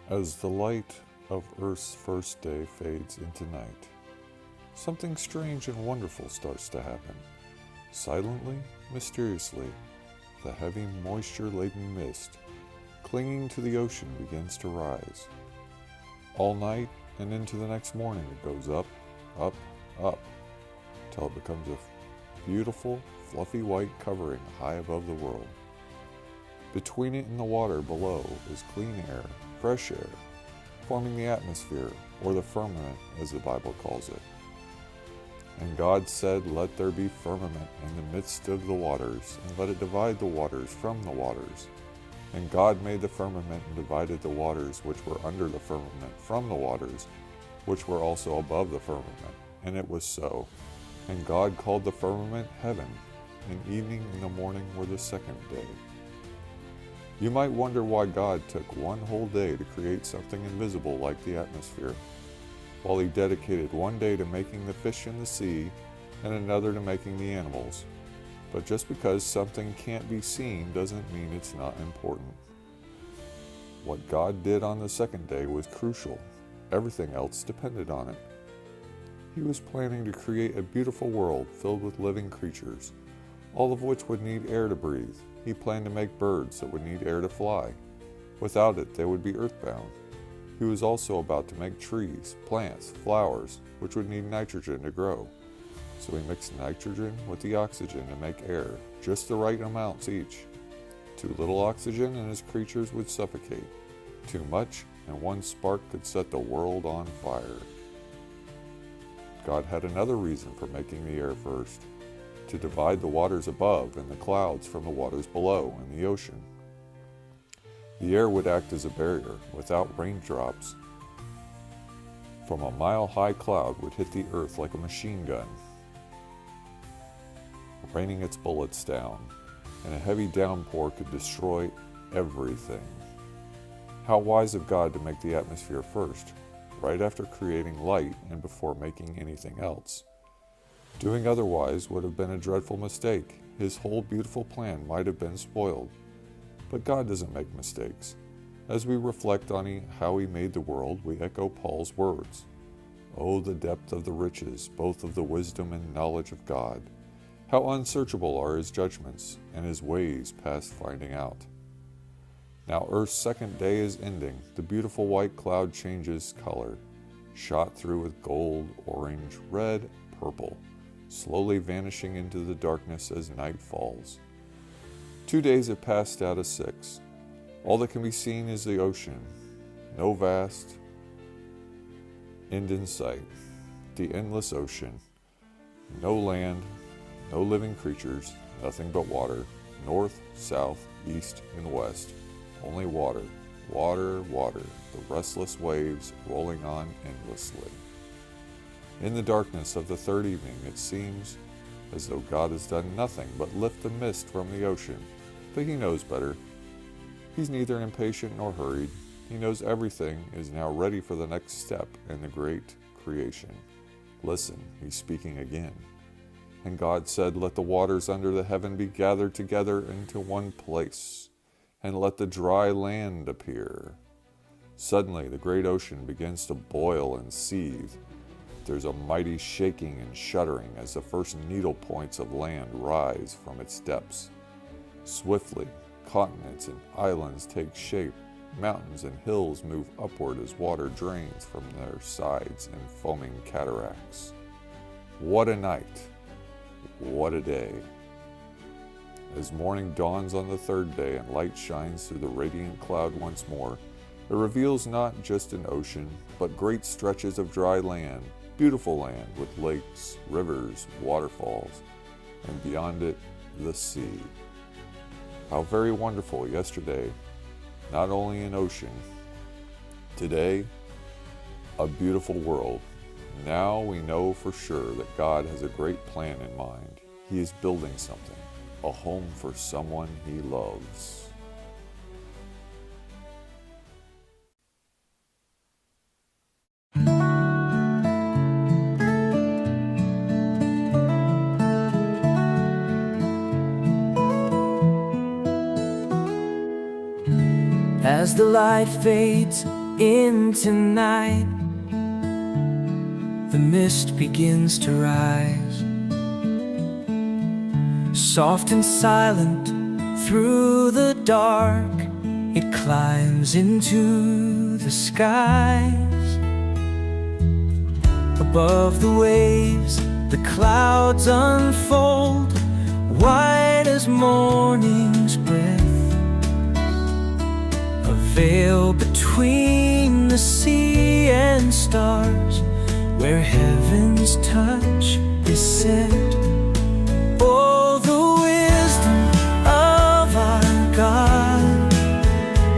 As the light of Earth's first day fades into night, something strange and wonderful starts to happen. Silently, mysteriously, the heavy moisture-laden mist clinging to the ocean begins to rise. All night and into the next morning it goes up, up, up, till it becomes a beautiful, fluffy white covering high above the world. Between it and the water below is clean air, fresh air, forming the atmosphere, or the firmament as the Bible calls it. And God said, "Let there be firmament in the midst of the waters, and let it divide the waters from the waters. And God made the firmament and divided the waters which were under the firmament from the waters which were also above the firmament. And it was so. And God called the firmament heaven, and evening and the morning were the second day." You might wonder why God took one whole day to create something invisible like the atmosphere, while he dedicated one day to making the fish in the sea and another to making the animals. But just because something can't be seen doesn't mean it's not important. What God did on the second day was crucial. Everything else depended on it. He was planning to create a beautiful world filled with living creatures, all of which would need air to breathe. He planned to make birds that would need air to fly. Without it, they would be earthbound. He was also about to make trees, plants, flowers, which would need nitrogen to grow. So he mixed nitrogen with the oxygen to make air, just the right amounts each. Too little oxygen and his creatures would suffocate. Too much, and one spark could set the world on fire. God had another reason for making the air first: to divide the waters above and the clouds from the waters below in the ocean. The air would act as a barrier. Without raindrops from a mile-high cloud would hit the earth like a machine gun, raining its bullets down, and a heavy downpour could destroy everything. How wise of God to make the atmosphere first, right after creating light and before making anything else. Doing otherwise would have been a dreadful mistake. His whole beautiful plan might have been spoiled. But God doesn't make mistakes. As we reflect on how he made the world, we echo Paul's words. Oh, the depth of the riches, both of the wisdom and knowledge of God. How unsearchable are his judgments, and his ways past finding out. Now Earth's second day is ending. The beautiful white cloud changes color, shot through with gold, orange, red, purple, slowly vanishing into the darkness as night falls. 2 days have passed out of 6. All that can be seen is the ocean. No vast end in sight. The endless ocean. No land, no living creatures, nothing but water. North, south, east, and west. Only water. Water, water. The restless waves rolling on endlessly. In the darkness of the third evening, it seems as though God has done nothing but lift the mist from the ocean. But he knows better. He's neither impatient nor hurried. He knows everything is now ready for the next step in the great creation. Listen, he's speaking again. And God said, "Let the waters under the heaven be gathered together into one place, and let the dry land appear." Suddenly, the great ocean begins to boil and seethe. There's a mighty shaking and shuddering as the first needle points of land rise from its depths. Swiftly, continents and islands take shape. Mountains and hills move upward as water drains from their sides in foaming cataracts. What a night! What a day! As morning dawns on the third day and light shines through the radiant cloud once more, it reveals not just an ocean, but great stretches of dry land, beautiful land with lakes, rivers, waterfalls, and beyond it, the sea. How very wonderful yesterday, not only an ocean. Today, a beautiful world. Now we know for sure that God has a great plan in mind. He is building something, a home for someone he loves. As the light fades into night. The mist begins to rise, soft and silent through the dark. It climbs into the skies. Above the waves, the clouds unfold, white as morning's breath. A veil between the sea and stars, where heaven's touch is set. Oh, the wisdom of our God,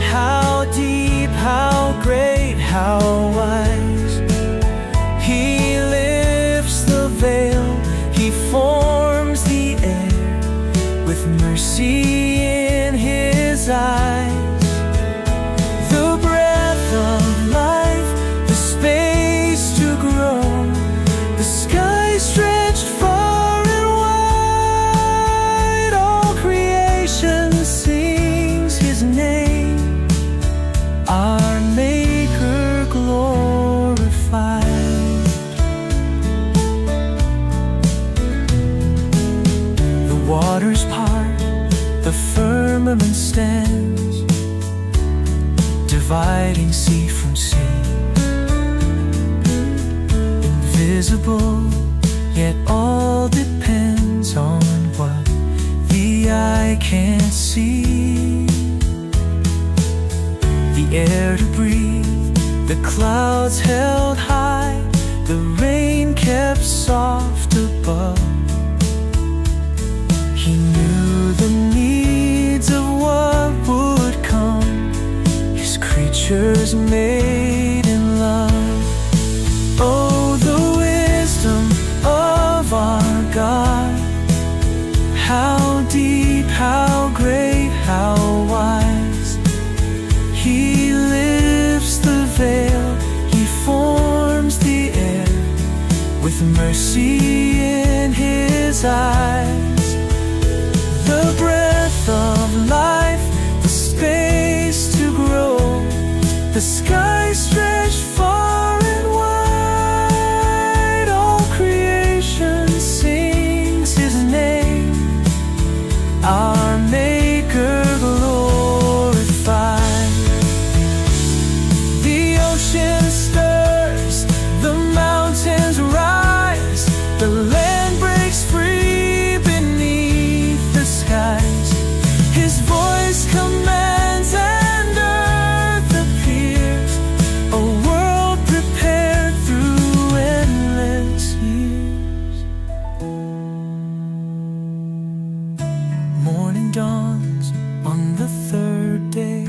how deep, how great, how wise. He lifts the veil, He forms the air with mercy in His eyes. The breath of life, the space to grow, the sky stretched far and wide. All creation sings His name, our Maker glorified. The waters part, the firmament stands, dividing sea from sea. Invisible, yet all depends on what the eye can't see. The air to breathe, the clouds held high, the rain kept soft above. He knew the needs of what would come, His creatures made in love. Oh, the wisdom of our God, how deep, how great, how wise. He lifts the veil, He forms the air with mercy in His eyes. The breath of life, the space to grow, the sky stretched far and wide. All creation sings His name, our Maker glorified. The ocean stirs, the mountains rise, the land breaks free beneath the skies. His voice commands and earth appears, a world prepared through endless years. Morning dawns on the third day,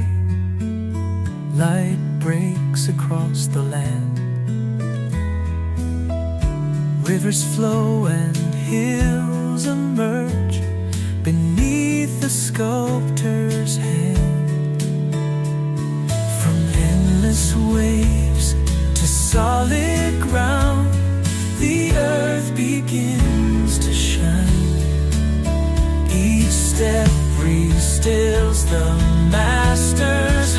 light breaks across the land. Rivers flow and hills emerge beneath the sculptor's hand. From endless waves to solid ground, the earth begins to shine. Each step restills the Master's